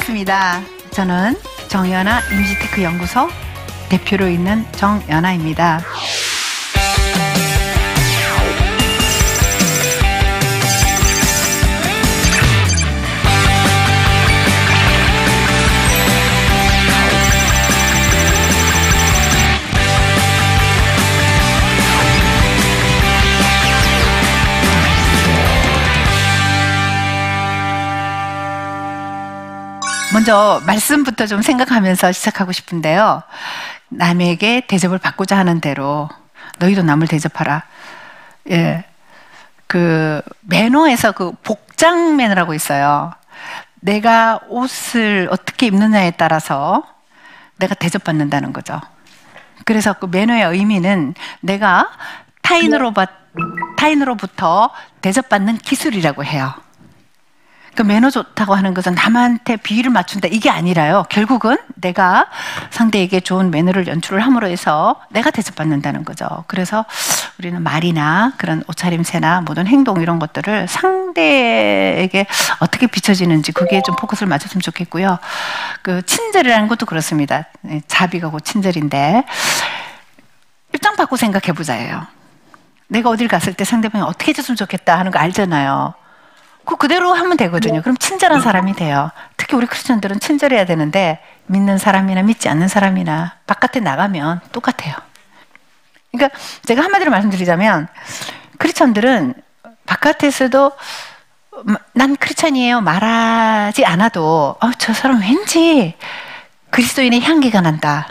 반갑습니다. 저는 정연아 이미지테크 연구소 대표로 있는 정연아입니다. 먼저 말씀부터 좀 생각하면서 시작하고 싶은데요. 남에게 대접을 받고자 하는 대로 너희도 남을 대접하라. 예, 그 매너에서 그 복장 매너라고 있어요. 내가 옷을 어떻게 입느냐에 따라서 내가 대접받는다는 거죠. 그래서 그 매너의 의미는 내가 타인으로부터 대접받는 기술이라고 해요. 그 매너 좋다고 하는 것은 남한테 비위를 맞춘다 이게 아니라요. 결국은 내가 상대에게 좋은 매너를 연출을 함으로 해서 내가 대접받는다는 거죠. 그래서 우리는 말이나 그런 옷차림새나 모든 행동 이런 것들을 상대에게 어떻게 비춰지는지 그게 좀 포커스를 맞췄으면 좋겠고요. 그 친절이라는 것도 그렇습니다. 자비가 곧 친절인데 입장 바꾸고 생각해보자예요. 내가 어딜 갔을 때 상대방이 어떻게 해줬으면 좋겠다 하는 거 알잖아요. 그대로 하면 되거든요. 그럼 친절한 사람이 돼요. 특히 우리 크리스천들은 친절해야 되는데 믿는 사람이나 믿지 않는 사람이나 바깥에 나가면 똑같아요. 그러니까 제가 한마디로 말씀드리자면 크리스천들은 바깥에서도 난 크리스천이에요 말하지 않아도 저 사람 왠지 그리스도인의 향기가 난다.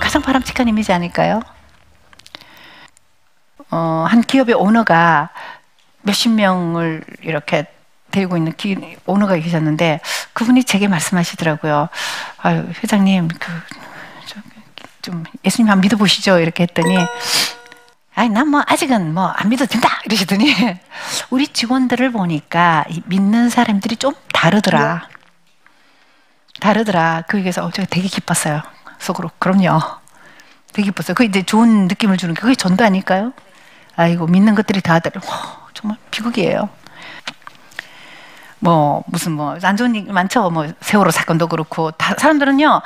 가장 바람직한 이미지 아닐까요? 한 기업의 오너가 몇십 명을 이렇게 데리고 있는 오너가 계셨는데 그분이 제게 말씀하시더라고요. 아유, 회장님, 좀 예수님 한번 믿어보시죠. 이렇게 했더니 아니, 난 아직은 안 믿어도 된다. 이러시더니 우리 직원들을 보니까 믿는 사람들이 좀 다르더라. 그래서 제가 되게 기뻤어요. 속으로. 그럼요. 되게 기뻤어요. 그게 이제 좋은 느낌을 주는 게 그게 전도 아닐까요? 아이고, 믿는 것들이 다 다르. 정말 비극이에요. 무슨 안 좋은 얘기 많죠. 세월호 사건도 그렇고 사람들은요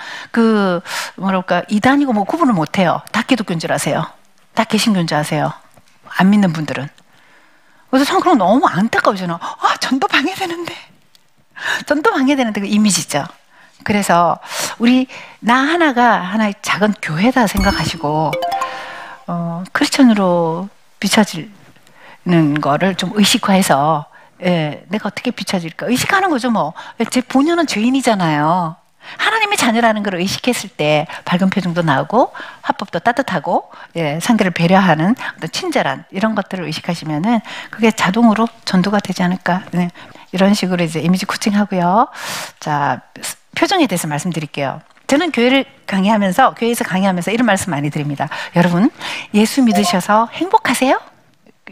이단이고 구분을 못해요. 다 기독교인 줄 아세요. 다 개신교인 줄 아세요. 안 믿는 분들은. 그래서 참 그런 거 너무 안타까워져요. 전도 방해되는데 그 이미지죠. 그래서 나 하나가 하나의 작은 교회다 생각하시고 크리스천으로 비춰지는 거를 좀 의식화해서 내가 어떻게 비춰질까 의식하는 거죠. 제 본연은 죄인이잖아요. 하나님의 자녀라는 걸 의식했을 때 밝은 표정도 나오고 화법도 따뜻하고 상대를 배려하는 어떤 친절한 이런 것들을 의식하시면은 그게 자동으로 전도가 되지 않을까. 이런 식으로 이제 이미지 코칭하고요. 자, 표정에 대해서 말씀드릴게요. 저는 교회에서 강의하면서 이런 말씀 많이 드립니다. 여러분, 예수 믿으셔서 행복하세요?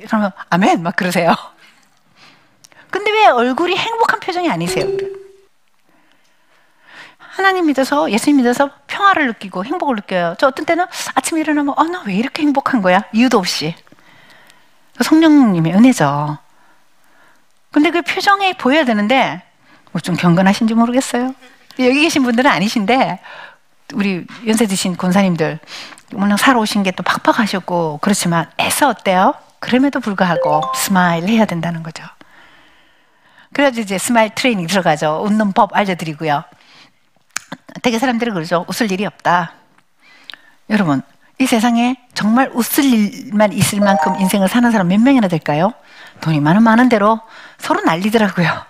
그러면 아멘 막 그러세요. 근데 왜 얼굴이 행복한 표정이 아니세요? 하나님 믿어서 예수님 믿어서 평화를 느끼고 행복을 느껴요. 저 어떤 때는 아침에 일어나면 나 왜 이렇게 행복한 거야? 이유도 없이. 성령님의 은혜죠. 근데 그 표정이 보여야 되는데 좀 경건하신지 모르겠어요. 여기 계신 분들은 아니신데 우리 연세 드신 권사님들 물론 살아오신 게 또 팍팍하셨고 그렇지만 애써 어때요? 그럼에도 불구하고 스마일 해야 된다는 거죠. 그래서 이제 스마일 트레이닝 들어가죠. 웃는 법 알려드리고요. 되게 사람들이 그러죠. 웃을 일이 없다. 여러분, 이 세상에 정말 웃을 일만 있을 만큼 인생을 사는 사람 몇 명이나 될까요? 돈이 많은 대로 서로 난리더라고요.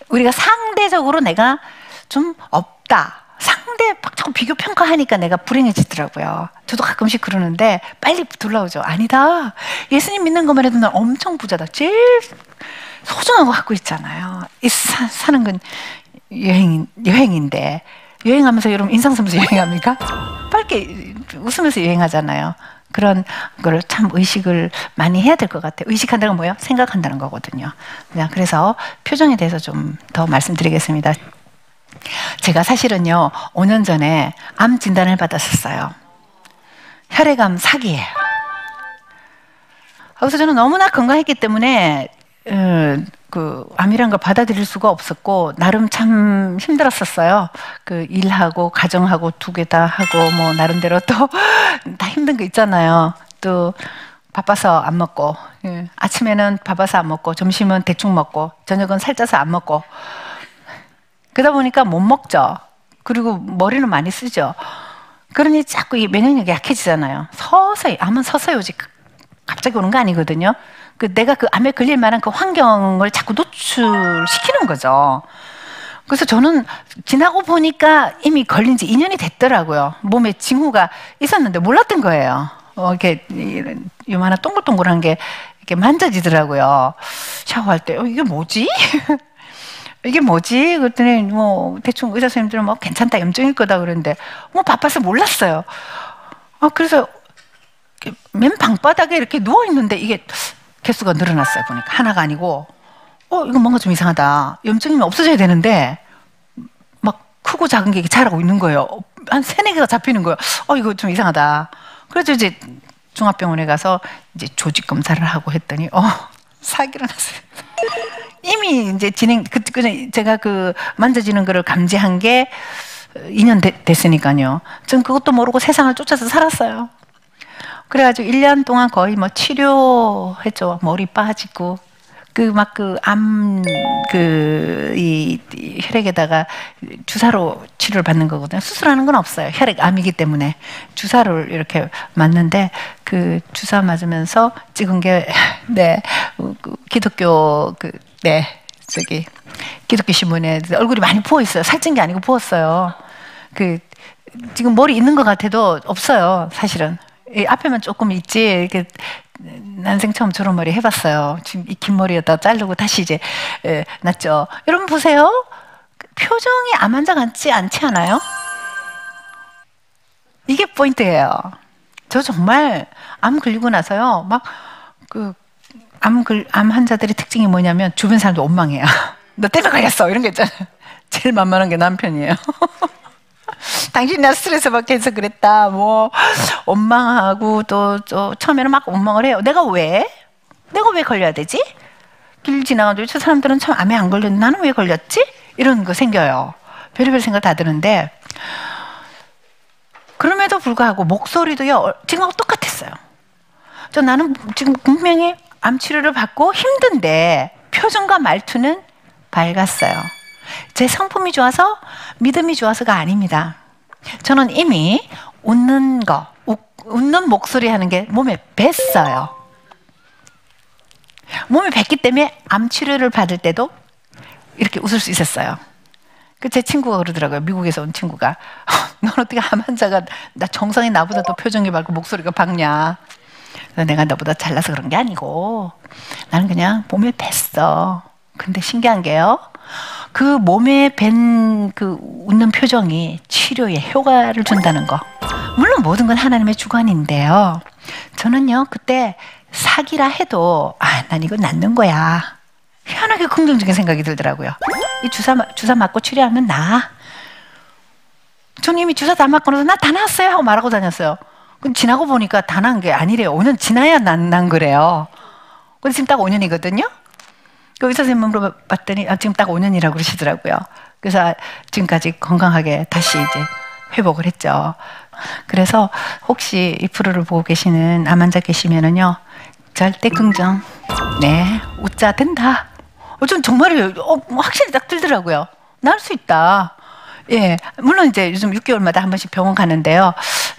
우리가 상대적으로 내가 좀 없다. 상대 자꾸 비교 평가하니까 내가 불행해지더라고요. 저도 가끔씩 그러는데 빨리 돌아오죠. 아니다. 예수님 믿는 것만 해도 난 엄청 부자다. 제일 소중한 거 갖고 있잖아요. 사는 건 여행인데 여행하면서 여러분 인상 쓰면서 여행합니까? 밝게 웃으면서 여행하잖아요. 그런 걸 참 의식을 많이 해야 될 것 같아요. 의식한다는 건 뭐예요? 생각한다는 거거든요. 그래서 표정에 대해서 좀 더 말씀드리겠습니다. 제가 사실은요 5년 전에 암 진단을 받았었어요. 혈액암 4기예요. 그래서 저는 너무나 건강했기 때문에 그 암이란 걸 받아들일 수가 없었고 나름 참 힘들었었어요. 그 일하고 가정하고 두 개 다 하고 뭐 나름대로 또 다 힘든 거 있잖아요. 또 바빠서 안 먹고 아침에는 바빠서 안 먹고 점심은 대충 먹고 저녁은 살쪄서 안 먹고 그러다 보니까 못 먹죠. 그리고 머리는 많이 쓰죠. 그러니 자꾸 이 면역력이 약해지잖아요. 서서히 암은 서서히 오지 갑자기 오는 거 아니거든요. 그 내가 그 암에 걸릴 만한 그 환경을 자꾸 노출시키는 거죠. 그래서 저는 지나고 보니까 이미 걸린 지 2년이 됐더라고요. 몸에 징후가 있었는데 몰랐던 거예요. 이렇게 요만한 동글동글한 게 이렇게 만져지더라고요. 샤워할 때 이게 뭐지? 이게 뭐지? 그랬더니 뭐 대충 의사 선생님들은 뭐 괜찮다 염증일 거다 그러는데 뭐 바빠서 몰랐어요. 그래서 맨 방바닥에 이렇게 누워 있는데 이게 개수가 늘어났어요. 보니까 하나가 아니고 이거 뭔가 좀 이상하다. 염증이면 없어져야 되는데 막 크고 작은 게 자라고 있는 거예요. 한 3-4개가 잡히는 거예요. 이거 좀 이상하다. 그래서 이제 종합병원에 가서 이제 조직 검사를 하고 했더니 사기를 났어요. 이미 이제 제가 그 만져지는 거를 감지한 게 2년 됐으니까요. 전 그것도 모르고 세상을 쫓아서 살았어요. 그래가지고 1년 동안 거의 뭐 치료했죠. 머리 빠지고 이 혈액에다가 주사로 치료를 받는 거거든요. 수술하는 건 없어요. 혈액암이기 때문에 주사를 이렇게 맞는데 그 주사 맞으면서 찍은 게 기독교 기독교 신문에 얼굴이 많이 부어 있어요. 살찐 게 아니고 부었어요. 지금 머리 있는 것 같아도 없어요. 사실은 앞에만 조금 있지. 이렇게 난생 처음 저런 머리 해봤어요. 지금 이 긴 머리에다 자르고 다시 이제 났죠. 여러분 보세요. 표정이 암 환자 같지 않지 않아요? 이게 포인트예요. 저 정말 암 걸리고 나서요. 막 암 환자들의 특징이 뭐냐면 주변 사람도 원망해요. 너 때문에 걸렸어 이런 게 있잖아요. 제일 만만한 게 남편이에요. 당신이 나 스트레스 받게 해서 그랬다. 뭐 원망하고 또 처음에는 막 원망을 해요. 내가 왜 걸려야 되지? 길 지나가도 저 사람들은 참 암에 안 걸렸는데 나는 왜 걸렸지? 이런 거 생겨요. 별의별 생각 다 드는데 그럼에도 불구하고 목소리도요. 지금하고 똑같았어요. 나는 지금 분명히 암 치료를 받고 힘든데 표정과 말투는 밝았어요. 제 성품이 좋아서 믿음이 좋아서가 아닙니다. 저는 이미 웃는 목소리 하는 게 몸에 뱄어요. 몸에 뱄기 때문에 암 치료를 받을 때도 이렇게 웃을 수 있었어요. 제 친구가 그러더라고요. 미국에서 온 친구가 넌 어떻게 암 환자가 정상인 나보다 더 표정이 밝고 목소리가 밝냐. 내가 너보다 잘나서 그런 게 아니고 나는 그냥 몸에 뱄어. 근데 신기한 게요. 그 몸에 밴 그 웃는 표정이 치료에 효과를 준다는 거. 물론 모든 건 하나님의 주관인데요. 저는요 그때 사기라 해도 난 이거 낫는 거야. 희한하게 긍정적인 생각이 들더라고요. 이 주사 맞고 치료하면 나아. 저는 이미 주사 다 맞고 나서 나 다 나았어요 하고 말하고 다녔어요. 근데 지나고 보니까 다 난 게 아니래요. 5년 지나야 난 거래요. 근데 지금 딱 5년이거든요. 그 의사 선생님 물어봤더니 지금 딱 5년이라고 그러시더라고요. 그래서 지금까지 건강하게 다시 이제 회복을 했죠. 그래서 혹시 이 프로를 보고 계시는 암 환자 계시면은요, 절대 긍정. 웃자 된다. 좀 정말요. 확실히 딱 들더라고요. 나을 수 있다. 물론 이제 요즘 6개월마다 한 번씩 병원 가는데요.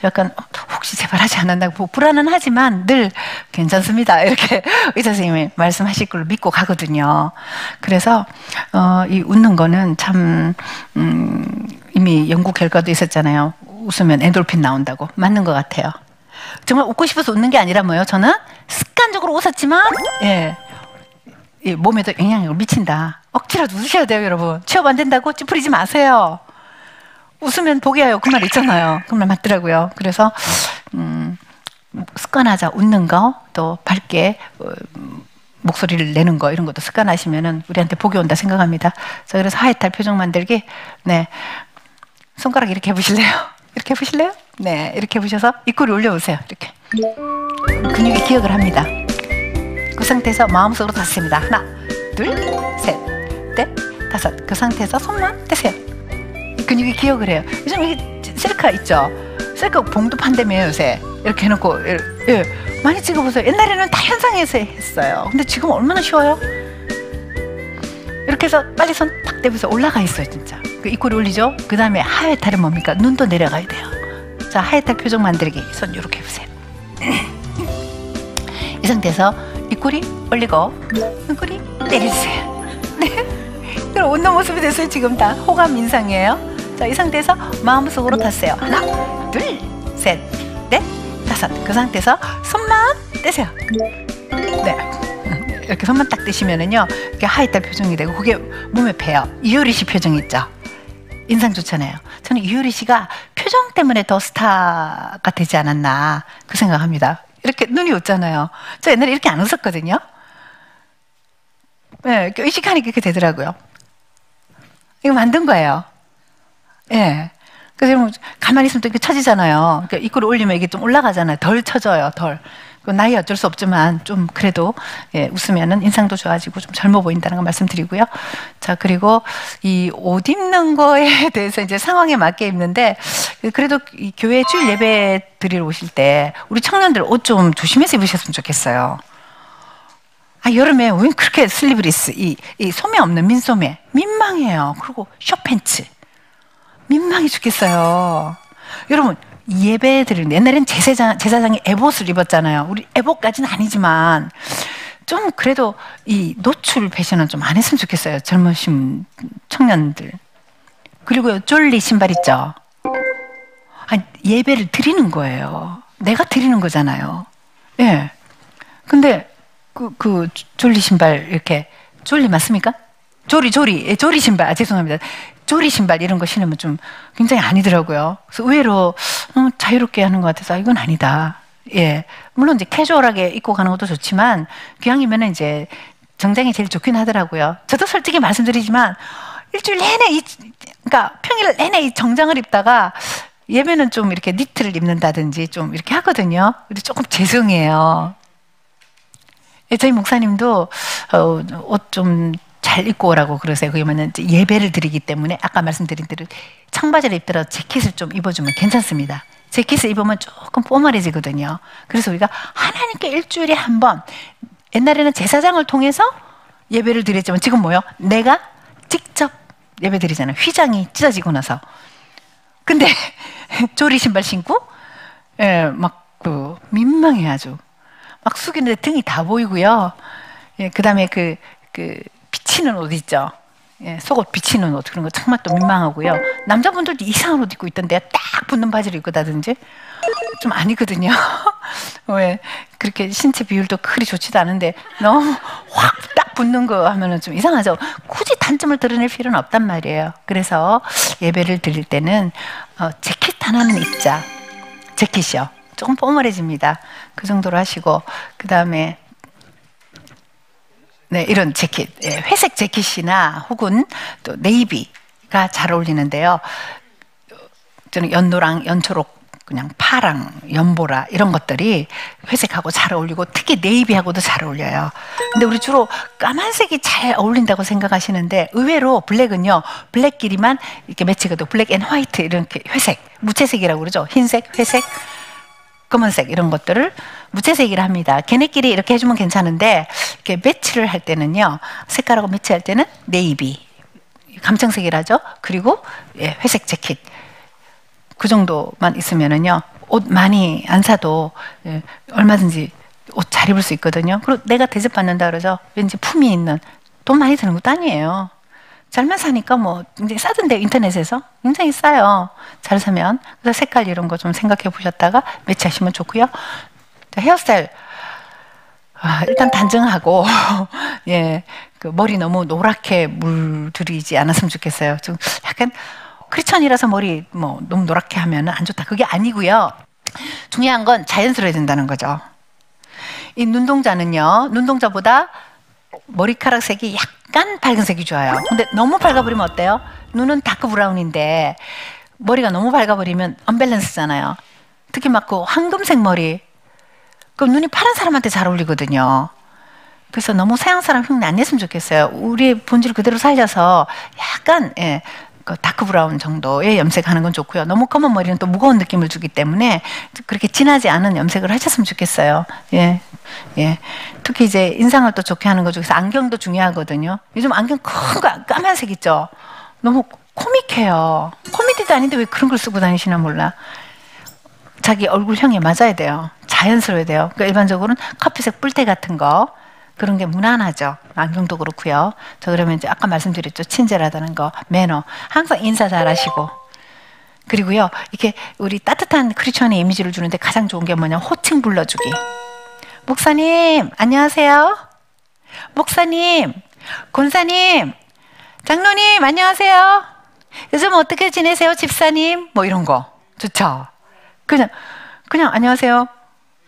약간 혹시 제발 하지 않았나 불안은 하지만 늘 괜찮습니다. 이렇게 의사 선생님이 말씀하실 걸 믿고 가거든요. 그래서 이 웃는 거는 참 이미 연구 결과도 있었잖아요. 웃으면 엔돌핀 나온다고. 맞는 것 같아요. 정말 웃고 싶어서 웃는 게 아니라 뭐예요? 저는 습관적으로 웃었지만 몸에도 영향력을 미친다. 억지라도 웃으셔야 돼요, 여러분. 취업 안 된다고 찌푸리지 마세요. 웃으면 복이 와요. 그 말 있잖아요. 그 말 맞더라고요. 그래서 습관하자. 웃는 거, 또 밝게 목소리를 내는 거 이런 것도 습관하시면은 우리한테 복이 온다 생각합니다. 자, 그래서 하이탈 표정 만들기. 손가락 이렇게 해보실래요? 이렇게 해보실래요? 이렇게 해보셔서 입꼬리 올려보세요. 이렇게 근육이 기억을 합니다. 그 상태에서 마음속으로 닫습니다. 하나, 둘, 셋, 넷, 다섯. 그 상태에서 손만 떼세요. 이 근육이 기억을 해요. 요즘 이게 셀카 있죠? 셀카 봉도 판다며요, 요새. 이렇게 해놓고, 예, 많이 찍어보세요. 옛날에는 다 현상에서 했어요. 근데 지금 얼마나 쉬워요? 이렇게 해서 빨리 손 탁 대면서 올라가 있어요, 진짜. 그 입꼬리 올리죠? 그 다음에 하회탈은 뭡니까? 눈도 내려가야 돼요. 자, 하회탈 표정 만들기. 손 이렇게 해보세요. 이 상태에서 입꼬리 올리고 눈꼬리 내려주세요. 네. 그럼 웃는 모습이 됐어요. 지금 다 호감 인상이에요. 자, 이 상태에서 마음속으로 탔어요. 하나, 둘, 셋, 넷, 다섯. 그 상태에서 손만 떼세요. 네. 이렇게 손만 딱 떼시면은요, 이렇게 하이탈 표정이 되고, 그게 몸에 배요. 이효리 씨 표정 있죠? 인상 좋잖아요. 저는 이효리 씨가 표정 때문에 더 스타가 되지 않았나, 그 생각합니다. 이렇게 눈이 웃잖아요. 저 옛날에 이렇게 안 웃었거든요. 네, 의식하니까 이렇게 되더라고요. 이거 만든 거예요. 예. 네. 그래서 여러분, 가만히 있으면 또 이렇게 처지잖아요. 그러니까 입꼬리 올리면 이게 좀 올라가잖아요. 덜 처져요, 덜. 그 나이 어쩔 수 없지만 좀 그래도, 예, 웃으면은 인상도 좋아지고 좀 젊어 보인다는 거 말씀드리고요. 자, 그리고 이 옷 입는 거에 대해서 이제 상황에 맞게 입는데, 그래도 이 교회 주일 예배 드리러 오실 때 우리 청년들 옷 좀 조심해서 입으셨으면 좋겠어요. 아, 여름에 왜 그렇게 슬리브리스, 이 소매 없는 민소매, 민망해요. 그리고 숏팬츠. 민망해 죽겠어요. 여러분, 예배 드리는데 옛날엔 제사장이 에봇을 입었잖아요. 우리 에봇까지는 아니지만 좀 그래도 이 노출 패션은 좀 안 했으면 좋겠어요. 젊으신 청년들. 그리고요, 쫄리 신발 있죠? 아니, 예배를 드리는 거예요. 내가 드리는 거잖아요. 예. 근데 그 쫄리 신발, 이렇게 쫄리 맞습니까? 조리 신발. 아, 죄송합니다. 조리 신발 이런 거 신으면 좀 굉장히 아니더라고요. 그래서 의외로 자유롭게 하는 것 같아서 이건 아니다. 예, 물론 이제 캐주얼하게 입고 가는 것도 좋지만 기왕이면은 이제 정장이 제일 좋긴 하더라고요. 저도 솔직히 말씀드리지만 일주일 내내 그러니까 평일 내내 이 정장을 입다가 예배는 좀 이렇게 니트를 입는다든지 좀 이렇게 하거든요. 근데 조금 죄송해요. 예, 저희 목사님도 옷 좀 잘 입고 오라고 그러세요. 그러면은 예배를 드리기 때문에 아까 말씀드린 대로 청바지를 입더라도 재킷을 좀 입어주면 괜찮습니다. 재킷을 입으면 조금 뽀멀해지거든요. 그래서 우리가 하나님께 일주일에 한 번, 옛날에는 제사장을 통해서 예배를 드렸지만 지금 뭐요? 내가 직접 예배 드리잖아요. 휘장이 찢어지고 나서. 근데 조리 신발 신고, 예, 막 민망해 아주. 막 숙이는데 등이 다 보이고요. 예, 그다음에 그 비치는 옷 있죠. 예, 속옷 비치는 옷 그런 거 정말 또 민망하고요. 남자분들도 이상한 옷 입고 있던데 딱 붙는 바지를 입고 다든지 좀 아니거든요. 왜 그렇게 신체 비율도 그리 좋지도 않은데 너무 확 딱 붙는 거 하면은 좀 이상하죠. 굳이 단점을 드러낼 필요는 없단 말이에요. 그래서 예배를 드릴 때는 재킷 하나는 입자. 재킷이요. 조금 뽀멀해집니다. 그 정도로 하시고 그 다음에 네, 이런 재킷, 예, 회색 재킷이나 혹은 또 네이비가 잘 어울리는데요. 저는 연노랑 연초록, 그냥 파랑, 연보라 이런 것들이 회색하고 잘 어울리고 특히 네이비하고도 잘 어울려요. 근데 우리 주로 까만색이 잘 어울린다고 생각하시는데 의외로 블랙은요, 블랙끼리만 이렇게 매치가 되고 블랙 앤 화이트 이렇게 회색, 무채색이라고 그러죠. 흰색, 회색, 검은색 이런 것들을 무채색이라 합니다. 걔네끼리 이렇게 해주면 괜찮은데 이렇게 매치를 할 때는요, 색깔하고 매치할 때는 네이비, 감청색이라죠. 그리고 예, 회색 재킷 그 정도만 있으면은요, 옷 많이 안 사도 예, 얼마든지 옷 잘 입을 수 있거든요. 그리고 내가 대접받는다 그러죠. 왠지 품이 있는, 돈 많이 드는 것도 아니에요. 잘만 사니까 뭐 굉장히 싸던데 인터넷에서 굉장히 싸요. 잘 사면. 그래서 색깔 이런 거 좀 생각해 보셨다가 매치하시면 좋고요. 자, 헤어스타일 일단 단정하고 예, 그 머리 너무 노랗게 물들이지 않았으면 좋겠어요. 좀 약간 크리스천이라서 머리 뭐 너무 노랗게 하면 안 좋다. 그게 아니고요. 중요한 건 자연스러워야 된다는 거죠. 이 눈동자는요, 눈동자보다 머리카락 색이 약간 밝은색이 좋아요. 근데 너무 밝아버리면 어때요? 눈은 다크 브라운인데 머리가 너무 밝아버리면 언밸런스잖아요. 특히 막 그 황금색 머리, 그럼 눈이 파란 사람한테 잘 어울리거든요. 그래서 너무 서양 사람 흉내 안 냈으면 좋겠어요. 우리 본질 그대로 살려서 약간 그 다크 브라운 정도의 염색하는 건 좋고요. 너무 검은 머리는 또 무거운 느낌을 주기 때문에 그렇게 진하지 않은 염색을 하셨으면 좋겠어요. 예. 특히 이제 인상을 또 좋게 하는 것 중에서 안경도 중요하거든요. 요즘 안경 큰 거 까만색 있죠. 너무 코믹해요. 코미디도 아닌데 왜 그런 걸 쓰고 다니시나 몰라. 자기 얼굴형에 맞아야 돼요. 자연스러워야 돼요. 그러니까 일반적으로는 커피색 뿔테 같은 거 그런 게 무난하죠. 안경도 그렇고요. 저 그러면 이제 아까 말씀드렸죠. 친절하다는 거, 매너. 항상 인사 잘하시고. 그리고요, 이렇게 우리 따뜻한 크리스천의 이미지를 주는데 가장 좋은 게 뭐냐? 호칭 불러주기. 목사님, 안녕하세요. 목사님, 권사님, 장로님, 안녕하세요. 요즘 어떻게 지내세요, 집사님? 뭐 이런 거. 좋죠? 그냥 안녕하세요.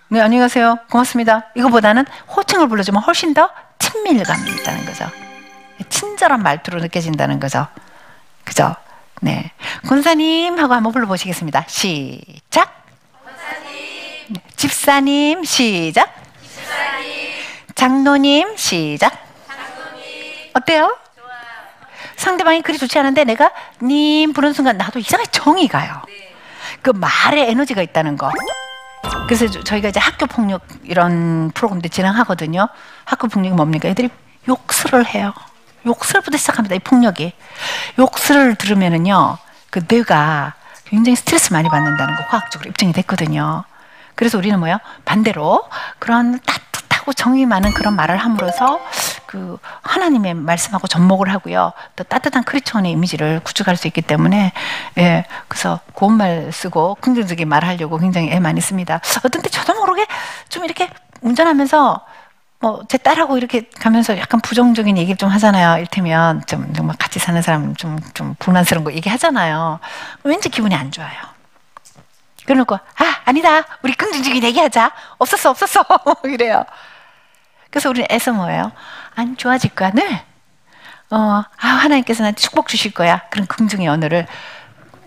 네, 안녕히 가세요. 고맙습니다. 이거보다는 호칭을 불러주면 훨씬 더 친밀감이 있다는 거죠. 친절한 말투로 느껴진다는 거죠. 그죠? 네. 권사님 하고 한번 불러보시겠습니다. 시작. 권사님. 네. 집사님, 시작. 집사님. 장로님, 시작. 장로님. 어때요? 좋아요. 상대방이 그리 좋지 않은데 내가 님 부르는 순간 나도 이상하게 정이 가요. 네. 그 말에 에너지가 있다는 거. 그래서 저희가 이제 학교 폭력 이런 프로그램도 진행하거든요. 학교 폭력이 뭡니까? 애들이 욕설을 해요. 욕설부터 시작합니다. 이 폭력이. 욕설을 들으면은요, 그 뇌가 굉장히 스트레스 많이 받는다는 거 과학적으로 입증이 됐거든요. 그래서 우리는 뭐요? 반대로 그런 따뜻하고 정이 많은 그런 말을 함으로써 그 하나님의 말씀하고 접목을 하고요. 또 따뜻한 크리스천의 이미지를 구축할 수 있기 때문에 예, 그래서 고운 말 쓰고 긍정적인 말 하려고 굉장히 애 많이 씁니다. 어떤 때 저도 모르게 좀 이렇게 운전하면서 뭐 제 딸하고 이렇게 가면서 약간 부정적인 얘기를 좀 하잖아요. 이를테면 좀 정말 같이 사는 사람 좀 불만스러운 거 얘기하잖아요. 왠지 기분이 안 좋아요. 그래놓고 아니다. 우리 긍정적인 얘기하자. 없었어. 이래요. 그래서 우리는 애써 뭐예요? 안 좋아질 거야, 늘. 하나님께서 나한테 축복 주실 거야. 그런 긍정의 언어를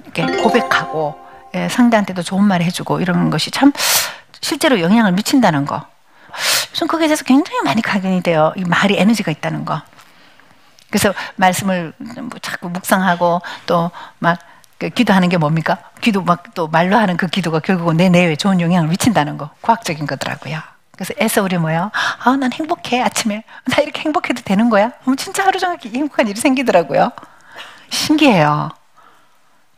이렇게 고백하고 상대한테도 좋은 말 해주고 이런 것이 참 실제로 영향을 미친다는 거. 좀 거기에 대해서 굉장히 많이 각인이 돼요. 이 말이 에너지가 있다는 거. 그래서 말씀을 자꾸 묵상하고 또 막 기도하는 게 뭡니까? 기도 막 또 말로 하는 그 기도가 결국은 내 뇌에 좋은 영향을 미친다는 거. 과학적인 거더라고요. 그래서 애써 우리 뭐예요? 난 행복해. 아침에 나 이렇게 행복해도 되는 거야? 진짜 하루 종일 행복한 일이 생기더라고요. 신기해요.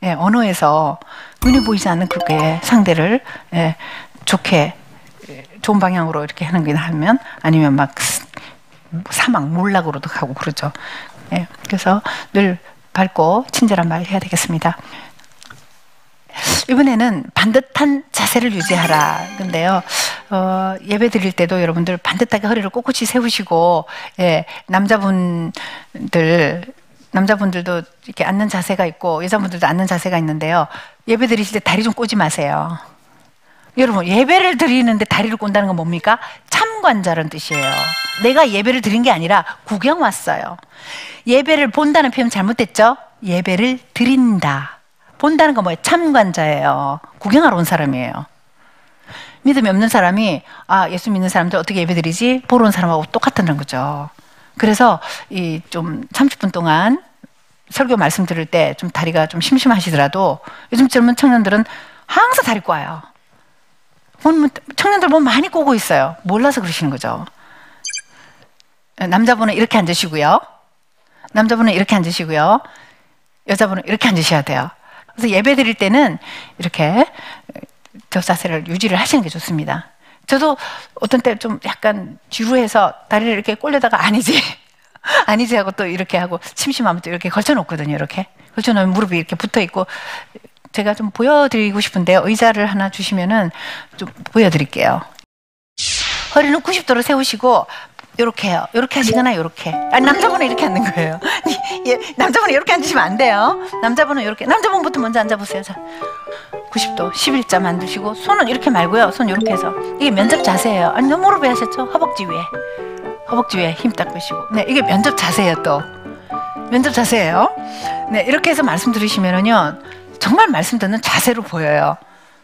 예, 언어에서 눈에 보이지 않는 그게 상대를 좋게 좋은 방향으로 이렇게 하는 게 하면 아니면 막 사막 몰락으로도 가고 그러죠. 예, 그래서 늘 밝고 친절한 말 해야 되겠습니다. 이번에는 반듯한 자세를 유지하라. 근데요, 예배 드릴 때도 여러분들 반듯하게 허리를 꼿꼿이 세우시고, 남자분들도 이렇게 앉는 자세가 있고, 여자분들도 앉는 자세가 있는데요. 예배 드리실 때 다리 좀 꼬지 마세요. 여러분, 예배를 드리는데 다리를 꼰다는 건 뭡니까? 참관자라는 뜻이에요. 내가 예배를 드린 게 아니라 구경 왔어요. 예배를 본다는 표현 잘못됐죠? 예배를 드린다. 본다는 건 뭐예요? 참관자예요. 구경하러 온 사람이에요. 믿음이 없는 사람이 예수 믿는 사람들 어떻게 예배드리지? 보러 온 사람하고 똑같다는 거죠. 그래서 이 좀 30분 동안 설교 말씀 들을 때 좀 다리가 좀 심심하시더라도 요즘 젊은 청년들은 항상 다리 꽈요. 청년들 보면 많이 꼬고 있어요. 몰라서 그러시는 거죠. 남자분은 이렇게 앉으시고요. 여자분은 이렇게 앉으셔야 돼요. 그래서 예배 드릴 때는 이렇게 저 자세를 유지를 하시는 게 좋습니다. 저도 어떤 때 좀 약간 지루해서 다리를 이렇게 꼴려다가 아니지 하고 또 이렇게 하고 심심하면 또 이렇게 걸쳐놓거든요. 이렇게 걸쳐놓으면 무릎이 이렇게 붙어있고 제가 좀 보여드리고 싶은데요. 의자를 하나 주시면은 좀 보여드릴게요. 허리는 90도로 세우시고 요렇게 해요. 요렇게 하시거나 요렇게. 남자분은 이렇게 앉는 거예요. 남자분은 이렇게 앉으시면 안 돼요. 남자분은 이렇게. 남자분부터 먼저 앉아보세요. 자, 90도 11자 만드시고 손은 이렇게 말고요. 손 이렇게 해서. 이게 면접 자세예요. 너무 무릎에 하셨죠? 허벅지 위에 힘 딱 빼시고. 네, 이게 면접 자세예요. 또 면접 자세예요. 네, 이렇게 해서 말씀 들으시면은요 정말 말씀 듣는 자세로 보여요.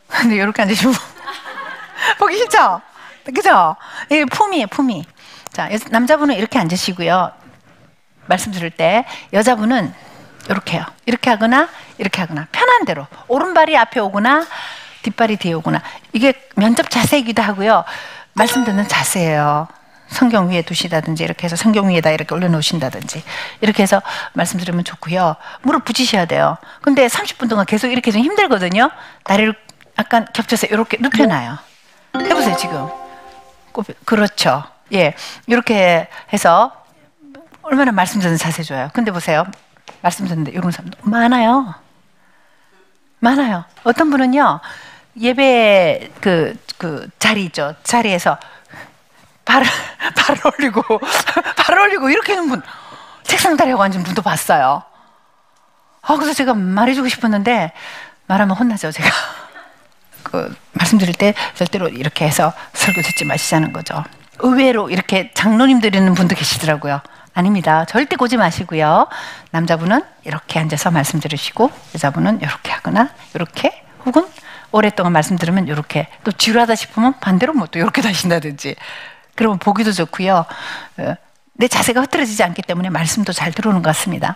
근데 이렇게 앉으시고 보기 싫죠? 그죠? 이게 품이에요, 품이. 자, 남자분은 이렇게 앉으시고요. 말씀 들을 때 여자분은 이렇게 해요. 이렇게 하거나 이렇게 하거나 편한 대로. 오른발이 앞에 오거나 뒷발이 뒤에 오거나. 이게 면접 자세이기도 하고요. 말씀 듣는 자세예요. 성경 위에 두시다든지 이렇게 해서 성경 위에다 이렇게 올려놓으신다든지 이렇게 해서 말씀 들으면 좋고요. 무릎 붙이셔야 돼요. 근데 30분 동안 계속 이렇게 좀 힘들거든요. 다리를 약간 겹쳐서 이렇게 눕혀놔요. 해보세요 지금. 그렇죠. 예, 이렇게 해서 얼마나 말씀 듣는 자세 좋아요. 근데 보세요. 말씀 듣는데 이런 사람도 많아요. 많아요. 어떤 분은요. 예배 그 자리 있죠. 자리에서 발을 올리고 이렇게 하는 분, 책상 다리하고 앉은 분도 봤어요. 그래서 제가 말해주고 싶었는데 말하면 혼나죠 제가. 말씀드릴 때 절대로 이렇게 해서 설교 듣지 마시자는 거죠. 의외로 이렇게 장로님들 있는 분도 계시더라고요. 아닙니다. 절대 고지 마시고요. 남자분은 이렇게 앉아서 말씀 들으시고 여자분은 이렇게 하거나 이렇게 혹은 오랫동안 말씀 들으면 이렇게 또 지루하다 싶으면 반대로 뭐 또 이렇게 하신다든지 그러면 보기도 좋고요. 내 자세가 흐트러지지 않기 때문에 말씀도 잘 들어오는 것 같습니다.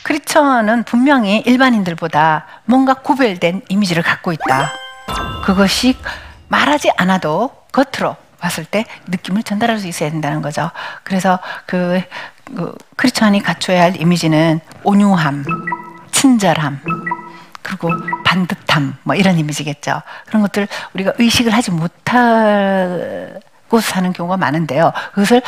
크리스천은 분명히 일반인들보다 뭔가 구별된 이미지를 갖고 있다. 그것이 말하지 않아도 겉으로 봤을 때 느낌을 전달할 수 있어야 된다는 거죠. 그래서 크리스천이 갖춰야 할 이미지는 온유함, 친절함, 그리고 반듯함 뭐 이런 이미지겠죠. 그런 것들 우리가 의식을 하지 못하고 사는 경우가 많은데요. 그것을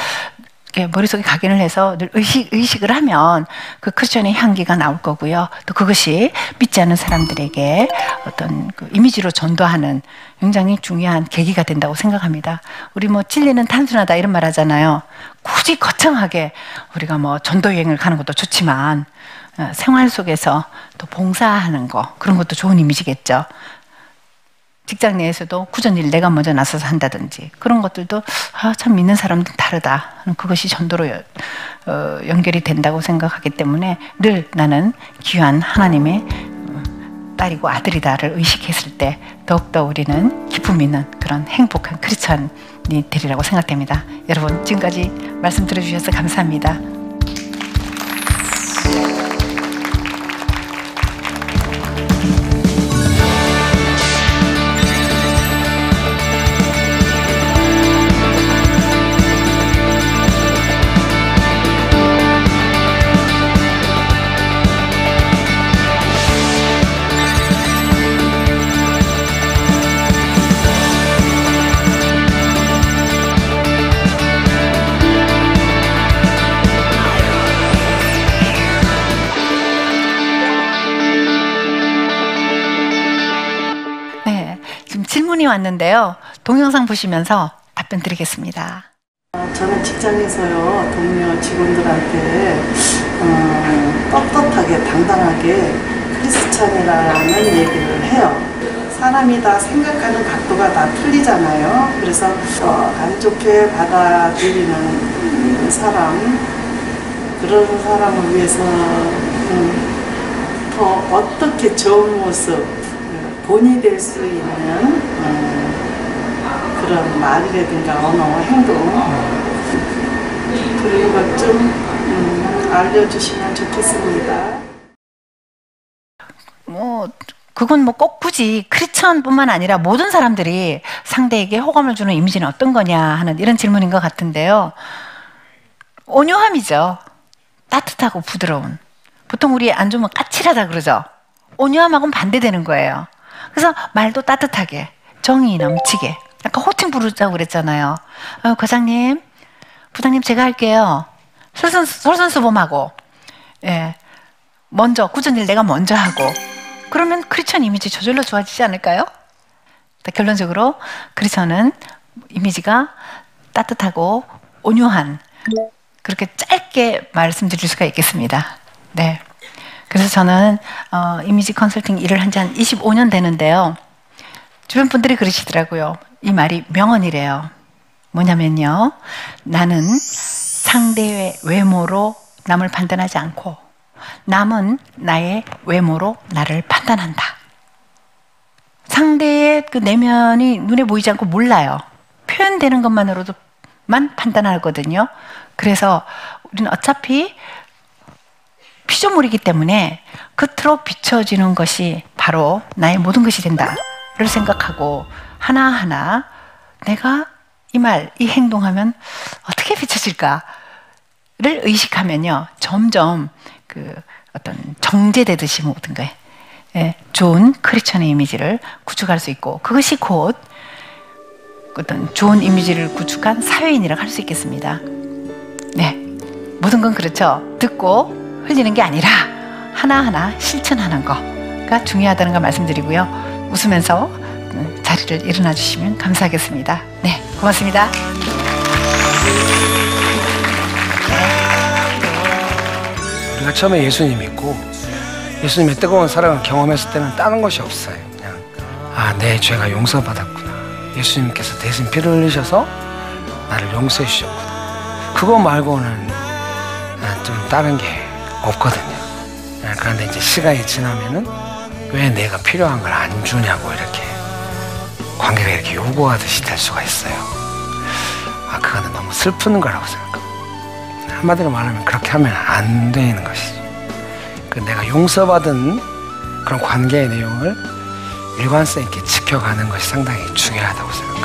머릿속에 각인을 해서 늘 의식을 하면 그 크리스천의 향기가 나올 거고요. 또 그것이 믿지 않는 사람들에게 어떤 그 이미지로 전도하는 굉장히 중요한 계기가 된다고 생각합니다. 우리 뭐 진리는 단순하다 이런 말 하잖아요. 굳이 거창하게 우리가 뭐 전도 여행을 가는 것도 좋지만 생활 속에서 또 봉사하는 거 그런 것도 좋은 이미지겠죠. 직장 내에서도 굳은 일 내가 먼저 나서서 한다든지 그런 것들도 참 믿는 사람들은 다르다. 그것이 전도로 연결이 된다고 생각하기 때문에 늘 나는 귀한 하나님의 딸이고 아들이다를 의식했을 때 더욱더 우리는 기쁨 있는 그런 행복한 크리스천이 되리라고 생각됩니다. 여러분 지금까지 말씀 들어주셔서 감사합니다. 질문이 왔는데요. 동영상 보시면서 답변 드리겠습니다. 저는 직장에서요 동료 직원들한테 떳떳하게 당당하게 크리스찬이라는 얘기를 해요. 사람이 다 생각하는 각도가 다 틀리잖아요. 그래서 안 좋게 받아들이는 사람 그런 사람을 위해서 더 어떻게 좋은 모습 본이 될 수 있는 그런 말이라든가 언어, 행동 그런 것 좀 알려주시면 좋겠습니다. 그건 뭐 꼭 굳이 크리스천뿐만 아니라 모든 사람들이 상대에게 호감을 주는 이미지는 어떤 거냐 하는 이런 질문인 것 같은데요. 온유함이죠. 따뜻하고 부드러운. 보통 우리 안 좋으면 까칠하다 그러죠. 온유함하고는 반대되는 거예요. 그래서 말도 따뜻하게 정이 넘치게 약간 호칭 부르자고 그랬잖아요. 과장님, 부장님 제가 할게요. 솔선수범하고 먼저 굳은 일 내가 먼저 하고 그러면 크리스천 이미지 저절로 좋아지지 않을까요? 결론적으로 크리스천은 이미지가 따뜻하고 온유한 그렇게 짧게 말씀드릴 수가 있겠습니다. 네. 그래서 저는 이미지 컨설팅 일을 한 지 한 25년 되는데요. 주변 분들이 그러시더라고요. 이 말이 명언이래요. 뭐냐면요. 나는 상대의 외모로 남을 판단하지 않고 남은 나의 외모로 나를 판단한다. 상대의 그 내면이 눈에 보이지 않고 몰라요. 표현되는 것만으로도 판단하거든요. 그래서 우리는 어차피 피조물이기 때문에 겉으로 비춰지는 것이 바로 나의 모든 것이 된다를 생각하고 하나하나 내가 이 말, 이 행동하면 어떻게 비춰질까를 의식하면요, 점점 그 어떤 정제되듯이 모든 거에 좋은 크리스천의 이미지를 구축할 수 있고, 그것이 곧 어떤 좋은 이미지를 구축한 사회인이라고 할 수 있겠습니다. 네, 모든 건 그렇죠. 듣고 흘리는 게 아니라 하나하나 실천하는 거가 중요하다는 걸 말씀드리고요. 웃으면서 자리를 일어나 주시면 감사하겠습니다. 네, 고맙습니다. 우리가 처음에 예수님 믿고 예수님의 뜨거운 사랑을 경험했을 때는 다른 것이 없어요. 그냥 내 죄가 용서받았구나. 예수님께서 대신 피를 흘리셔서 나를 용서해 주셨구나. 그거 말고는 좀 다른 게 없거든요. 그런데 이제 시간이 지나면은 왜 내가 필요한 걸 안 주냐고 이렇게 관계가 이렇게 요구하듯이 될 수가 있어요. 그거는 너무 슬픈 거라고 생각합니다. 한마디로 말하면 그렇게 하면 안 되는 것이죠. 내가 용서받은 그런 관계의 내용을 일관성 있게 지켜가는 것이 상당히 중요하다고 생각합니다.